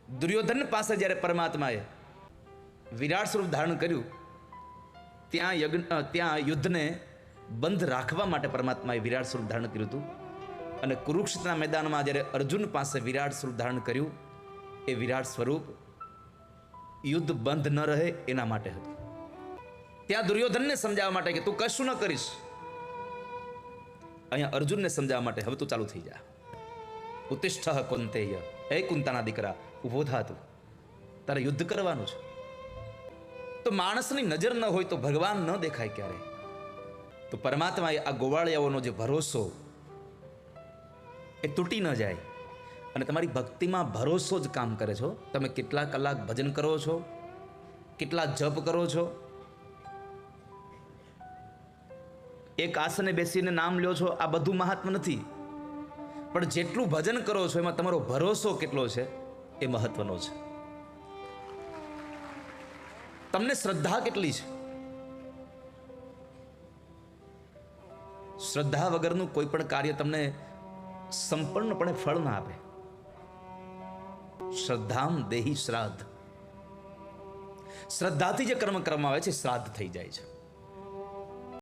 દુર્યોધન પાસે જ્યારે પરમાત્માએ વિરાટ સ્વરૂપ ધારણ કર્યું, ત્યાં યુદ્ધને બંધ રાખવા માટે પરમાત્માએ વિરાટ સ્વરૂપ ધારણ કર્યું હતું. અને કુરુક્ષેત્રના મેદાનમાં જ્યારે અર્જુન પાસે વિરાટ સ્વરૂપ ધારણ કર્યું, એ વિરાટ સ્વરૂપ યુદ્ધ બંધ ન રહે એના માટે હતું. ત્યાં દુર્યોધનને સમજાવવા માટે કે તું કશું ન કરીશ, અહીંયા અર્જુનને સમજાવવા માટે હવે તું ચાલુ થઈ જા. ઉત્તિષ્ઠ કુંતેય, હે કુંતાના દીકરા, ઊભો થા, તું તારે યુદ્ધ કરવાનું છે. તો માણસની નજર ન હોય તો ભગવાન ન દેખાય ક્યારે. તો પરમાત્માએ આ ગોવાળિયાઓનો જે ભરોસો એ તૂટી ન જાય. અને તમારી ભક્તિમાં ભરોસો જ કામ કરે છો. તમે કેટલા કલાક ભજન કરો છો, કેટલા જપ કરો છો, એક આસને બેસીને નામ લ્યો છો, આ બધું મહાત્મ નથી. પણ જેટલું ભજન કરો છો એમાં તમારો ભરોસો કેટલો છે એ મહત્વનો છે. તમને શ્રદ્ધા કેટલી છે? શ્રદ્ધા વગરનું કોઈ પણ કાર્ય તમને સંપૂર્ણપણે ફળ ના આપે. શ્રદ્ધામ દેહી શ્રાદ્ધ, શ્રદ્ધાથી જે કર્મ કરવામાં આવે છે શ્રાદ્ધ થઈ જાય છે.